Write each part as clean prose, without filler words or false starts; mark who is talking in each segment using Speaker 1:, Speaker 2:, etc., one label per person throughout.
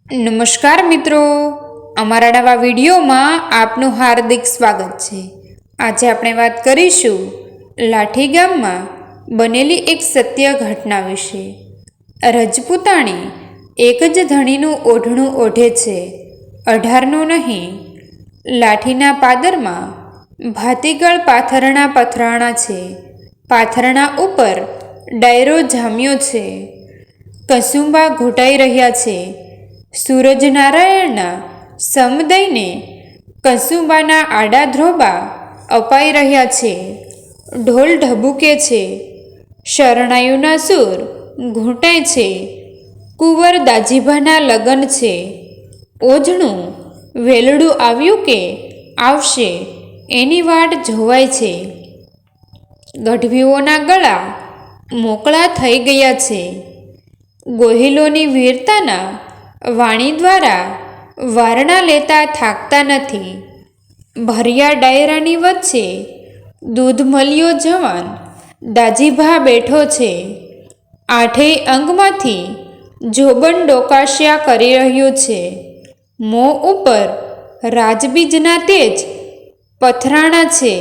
Speaker 1: નમસ્કાર મિત્રો, અમારા નવા વિડીયોમાં આપનું હાર્દિક સ્વાગત છે। આજે આપણે વાત કરીશું લાઠી ગામમાં બનેલી એક સત્ય ઘટના વિશે। રજપૂતાણી એક જ ધણીનું ઓઢણું ઓઢે છે, 18નું નહીં। લાઠીના પાદરમાં ભાતીગળ પાથરણા પથરાણા છે, પાથરણા ઉપર ડાયરો જામ્યો છે, કસુંબા ઘૂંટાઈ રહ્યા છે। સૂરજનારાયણના સમદયને કસુંબાના આડા ધ્રોબા અપાઈ રહ્યા છે, ઢોલ ઢબૂકે છે, શરણાઈઓના સૂર ઘૂંટાય છે, કુંવર દાજીભાના લગ્ન છે, ઓઝણું વેલડું આવ્યું કે આવશે એની વાટ જોવાય છે, ગઢવીઓના ગળા મોકળા થઈ ગયા છે, ગોહિલોની વીરતાના વાણી દ્વારા વારણા લેતા થાકતા નથી। ભર્યા ડાયરાની વચ્ચે દૂધમલિયો જવાન દાજીભા બેઠો છે, આઠેય અંગમાંથી જોબન ડોકાશિયા કરી રહ્યો છે, મોં ઉપર રાજબીજના તેજ પથરાણા છે,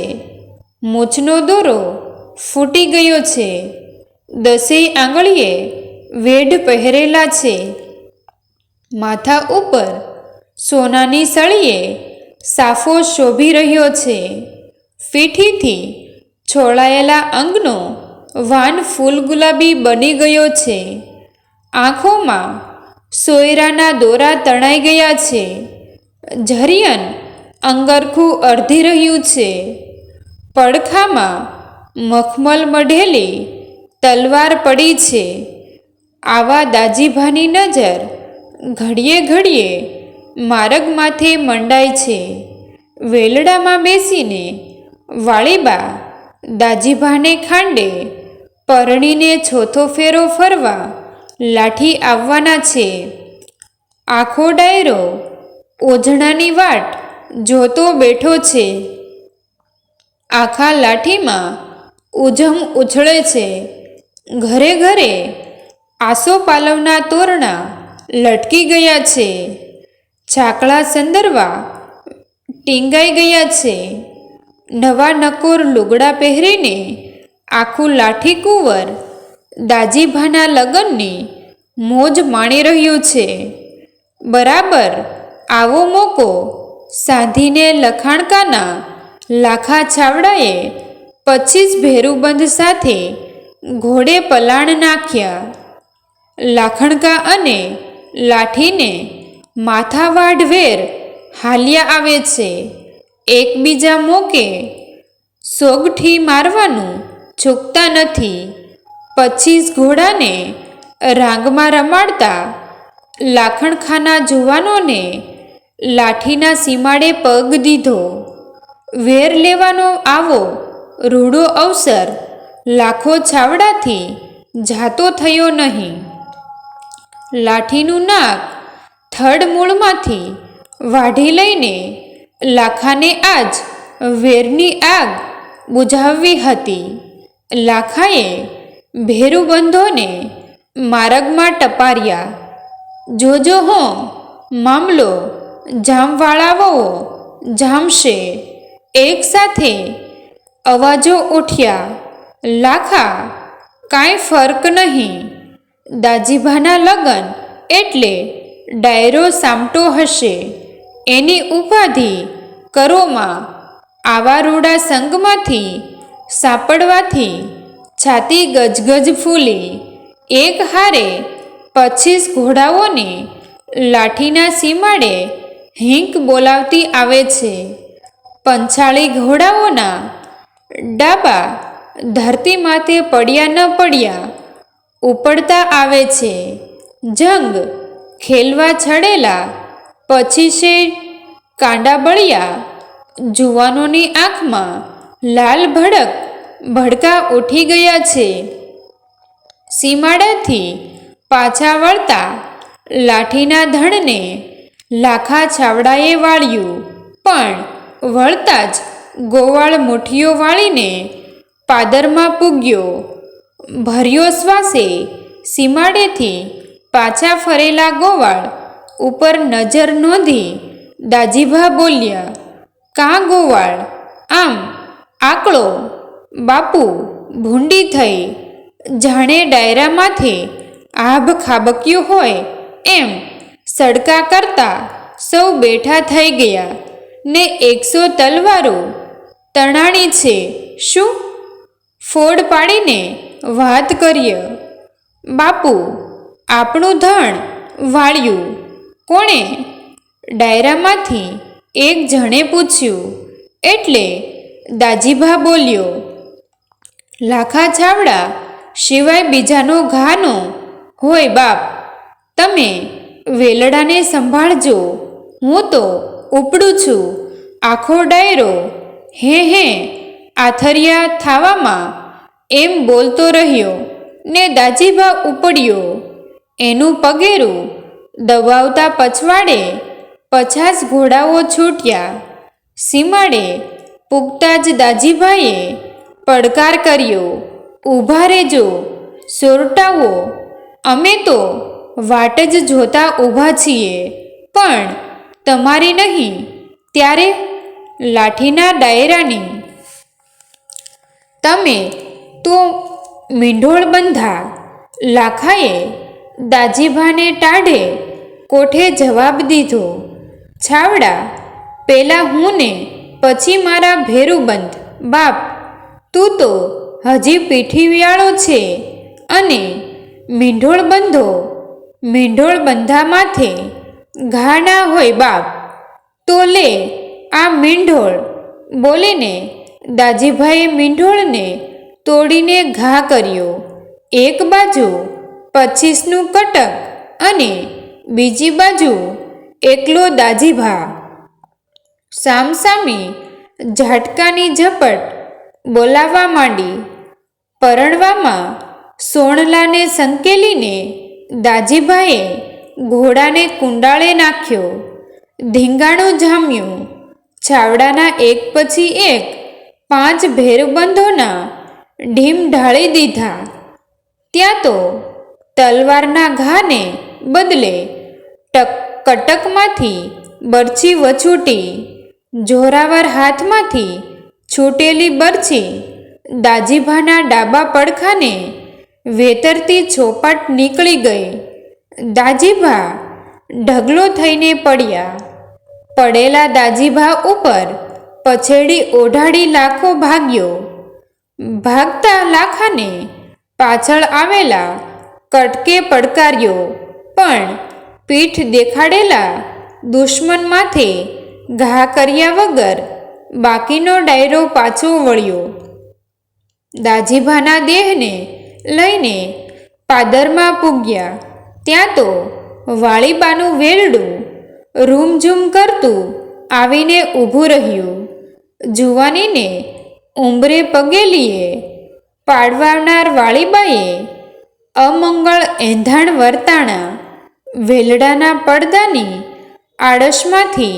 Speaker 1: મૂછનો દોરો ફૂટી ગયો છે, 10 આંગળીએ વેઢ પહેરેલા છે, માથા ઉપર સોનાની સળીએ સાફો શોભી રહ્યો છે, પીઠીથી છોડાયેલા અંગનો વાન ફૂલ ગુલાબી બની ગયો છે, આંખોમાં સોયરાના દોરા તણાઈ ગયા છે, ઝરિયન અંગરખું અડધી રહ્યું છે, પડખામાં મખમલ મઢેલી તલવાર પડી છે। આવા દાજીભાની નજર ઘડીએ ઘડીએ માર્ગ માથે મંડાય છે। વેલડામાં બેસીને વાળીબા દાજીભાને ખાંડે પરણીને ચોથો ફેરો ફરવા લાઠી આવવાના છે। આખો ડાયરો ઓઝણાની વાટ જોતો બેઠો છે। આખા લાઠીમાં ઉજમ ઉછળે છે, ઘરે ઘરે આસોપાલવના તોરણા લટકી ગયા છે, ચાકળા સંદરવા ટીંગાઈ ગયા છે, નવા નકોર લુગડા પહેરીને આખું લાઠી કુંવર દાજીભાના લગ્નની મોજ માણી રહ્યું છે। બરાબર આવો મોકો સાધીને લખાણકાના લાખા છાવડાએ 25 ભેરુબંધ સાથે ઘોડે પલાણ નાખ્યા। લાખણકા અને લાઠીને માથાવાઢ વેર હાલ્યા આવે છે, એકબીજા મોકે સોગઠી મારવાનું ચૂકતા નથી। 25 ઘોડાને રાંગમાં રમાડતા લાખણખાના જુવાનોને લાઠીના સીમાડે પગ દીધો। વેર લેવાનો આવો રૂડો અવસર લાખો છાવડાથી જાતો થયો નહીં। લાઠીનું નાક થડમૂળમાંથી વાઢી લઈને લાખાને આજ વેરની આગ બુઝાવવી હતી। લાખાએ ભેરુબંધોને માર્ગમાં ટપાર્યા, જોજો હો મામલો જામવાળાઓ જામશે। એક સાથે અવાજો ઉઠ્યા, લાખા કાંઈ ફર્ક નહીં, દાજીભાના લગ્ન એટલે ડાયરો સામટો હશે, એની ઉપાધિ કરોમાં। આવા રૂડા સંગમાંથી સાપડવાથી છાતી ગજગજ ફૂલી એક હારે 25 ઘોડાઓને લાઠીના સીમાડે હિંક બોલાવતી આવે છે। પંચાળી ઘોડાઓના ડાબા ધરતી માથે પડ્યા ન પડ્યા ઉપડતા આવે છે। જંગ ખેલવા છડેલા 25 કાંડા બળિયા જુવાનોની આંખમાં લાલ ભડક ભડકા ઉઠી ગયા છે। સીમાડાથી પાછા વળતા લાઠીના ધણને લાખા છાવડાએ વાળ્યું, પણ વળતા જ ગોવાળ મુઠ્ઠીઓ વાળીને પાદરમાં પૂગ્યો। ભર્યો શ્વાસે સીમાડેથી પાછા ફરેલા ગોવાળ ઉપર નજર નોંધી દાજીભા બોલ્યા, કાં ગોવાળ, આમ આકળો. બાપુ ભૂંડી થઈ, જાણે ડાયરામાંથી આભ ખાબક્યું હોય એમ સડકા કરતા સૌ બેઠા થઈ ગયા ને 100 તલવારો તણાણી છે. શું? ફોડ પાડીને વાત કરીએ. બાપુ, આપણું ધણ વાળ્યું કોણે? ડાયરામાંથી એક જણે પૂછ્યું. એટલે દાજીભા બોલ્યો, લાખા છાવડા સિવાય બીજાનો ઘાનો હોય બાપ. તમે વેલડાને સંભાળજો, હું તો ઉપડું છું. આખો ડાયરો હે આથરિયા થાવામાં એમ બોલતો રહ્યો ને દાજીભા ઉપડ્યો. એનું પગેરું દબાવતા પછવાડે 50 ઘોડાઓ છૂટ્યા. સીમાડે પૂગતા જ દાજીભાઈએ પડકાર કર્યો, ઊભા રહેજો સોરટાઓ, અમે તો વાટ જ જોતા ઊભા છીએ, પણ તમારી નહીં. ત્યારે લાઠીના ડાયરાની. તમે તો મીંઢોળ બંધા. લાખાએ દાજીભાને ટાઢે કોઠે જવાબ દીધો, છાવડા, પેલા હું ને પછી મારા ભેરું બંધ. બાપ, તું તો હજી પીઠીવિયાળો છે અને મીંઢોળ બંધો. મીંઢોળ બંધા માથે ઘા ના હોય બાપ. તો લે આ મીંઢોળ. બોલીને દાજીભાઈએ મીંઢોળને તોડીને ઘા કર્યો. એક બાજુ 25નું કટક અને બીજી બાજુ એકલો દાજીભા. સામસામી ઝાટકાની ઝપટ બોલાવવા માંડી. પરણવામાં સોણલાને સંકેલીને દાજીભાઈએ ઘોડાને કુંડાળે નાખ્યો. ધીંગાણું જામ્યું. છાવડાના એક પછી એક 5 ભેરુબંધોના ઢીમ ઢાળી દીધા. ત્યાં તો તલવારના ઘાને બદલે કટકમાંથી બરછી વછૂટી. જોરાવર હાથમાંથી છૂટેલી બરછી દાજીભાના ડાબા પડખાને વેતરતી ચોપાટ નીકળી ગઈ. દાજીભા ઢગલો થઈને પડ્યા. પડેલા દાજીભા ઉપર પછેડી ઓઢાડી લાખો ભાગ્યો. ભાગતા લાખાને પાછળ આવેલા કટકે પડકાર્યો, પણ પીઠ દેખાડેલા દુશ્મન માથે ઘા કર્યા વગર બાકીનો ડાયરો પાછો વળ્યો. દાજીભાના દેહને લઈને પાદરમાં પૂગ્યા. ત્યાં તો વાળીબાનું વેલડું રૂમઝૂમ કરતું આવીને ઊભું રહ્યું. જુવાનીને ઉંબરે પગેલીએ પાડવાનાર વાળીબાએ અમંગળ એંધાણ વર્તાણા. વેલડાના પડદાની આડશમાંથી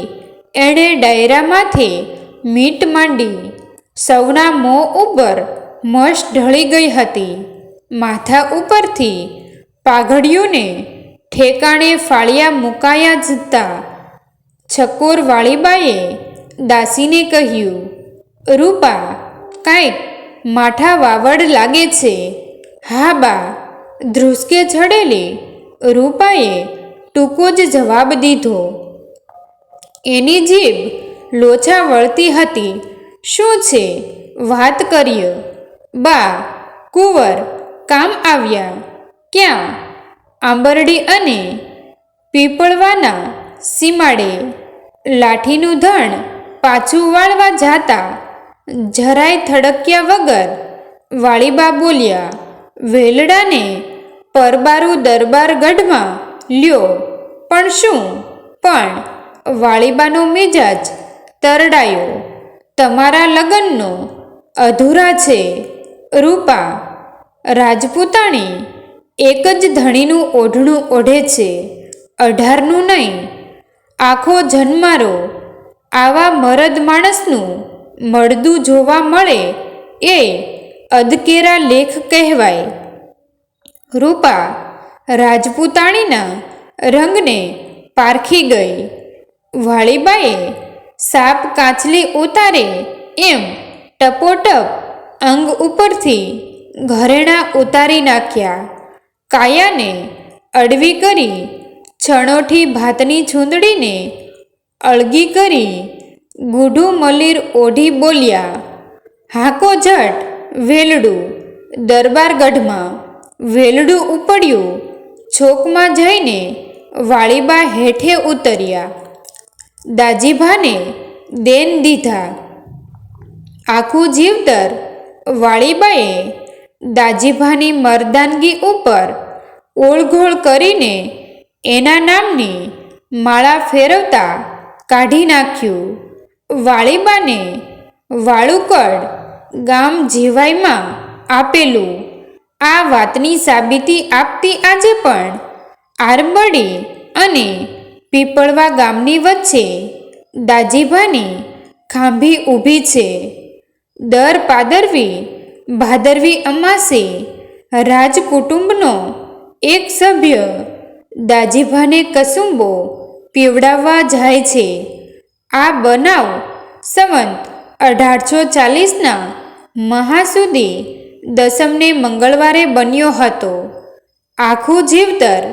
Speaker 1: એણે ડાયરામાંથી મીટ માંડી. સૌના મોં ઉપર મશ ઢળી ગઈ હતી. માથા ઉપરથી પાઘડીઓને ઠેકાણે ફાળિયા મુકાયા જતા. છકોર વાળીબાએ દાસીને કહ્યું, રૂપા, કાંઈક માઠા વાવડ લાગે છે. હા બા, ધ્રુસકે ચડેલી રૂપાએ ટૂંકો જ જવાબ દીધો. એની જીભ લોચા વળતી હતી. શું છે? વાત કરીએ. બા, કુંવર કામ આવ્યા. ક્યાં? આંબરડી અને પીપળવાના સીમાડે. લાઠીનું ધણ પાછું વાળવા જાતા જરાય થડક્યા વગર વાળીબા બોલ્યા, વેલડાને પરબારું દરબારગઢમાં લ્યો. પણ શું? પણ વાળીબાનો મિજાજ તરડાયો. તમારા લગ્નનો અધૂરા છે. રૂપા, રાજપૂતાણી એક જ ધણીનું ઓઢણું ઓઢે છે, 18નું નહીં. આખો જન્મારો આવા મરદ માણસનું મળદું જોવા મળે એ અદકેરા લેખ કહેવાય. રૂપા રાજપૂતાણીના રંગને પારખી ગઈ. વાળીબાએ સાપ કાચલી ઉતારે એમ ટપોટપ અંગ ઉપરથી ઘરેણાં ઉતારી નાખ્યા. કાયાને અડવી કરી છણોથી ભાતની છૂંદડીને અળગી કરી ગૂઢું મલીર ઓઢી બોલ્યા, હાકો ઝટ વેલડું. દરબારગઢમાં વેલડું ઉપડ્યું. છોકમાં જઈને વાળીબા હેઠે ઉતર્યા. દાજીભાને દેન દીધા. આખું જીવતર વાળીબાએ દાજીભાની મરદાનગી ઉપર ઓળઘોળ કરીને એના નામની માળા ફેરવતા કાઢી નાખ્યું. વાળીબાને વાળુકડ ગામ જીવાઈમાં આપેલું. આ વાતની સાબિતી આપતી આજે પણ આરબડી અને પીપળવા ગામની વચ્ચે દાજીભાની ખાંભી ઊભી છે. દર ભાદરવી અમાસે રાજકુટુંબનો એક સભ્ય દાજીભાને કસુંબો પીવડાવવા જાય છે. આ બનાવ સંવંત 1840ના મહાસુદી દસમને મંગળવારે બન્યો હતો. આખું જીવતર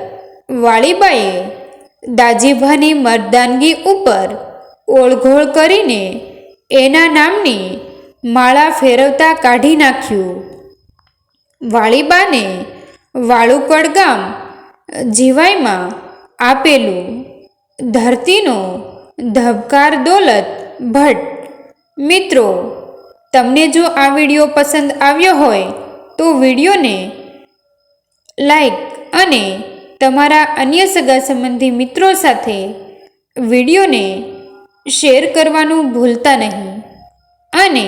Speaker 1: વાળીબાએ દાજીભાની મરદાનગી ઉપર ઓળઘોળ કરીને એના નામની માળા ફેરવતા કાઢી નાખ્યું. વાળીબાને વાળુકડ ગામ જીવાઈમાં આપેલું. ધરતીનો ધબકાર દોલત ભટ્ટ. મિત્રો, તમને જો આ વિડીયો પસંદ આવ્યો હોય તો વિડીયોને લાઈક અને તમારા અન્ય સગા સંબંધી મિત્રો સાથે વિડીયોને શેર કરવાનું ભૂલતા નહીં. અને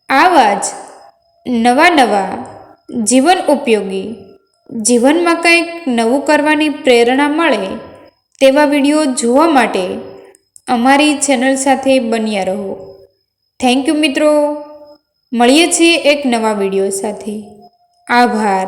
Speaker 1: આવા જ નવા જીવન ઉપયોગી, જીવનમાં કંઈક નવું કરવાની પ્રેરણા મળે તેવા વિડીયો જોવા માટે અમારી ચેનલ સાથે બન્યા રહો. થેન્ક યુ મિત્રો. મળીએ છીએ એક નવા વિડીયો સાથે. આભાર.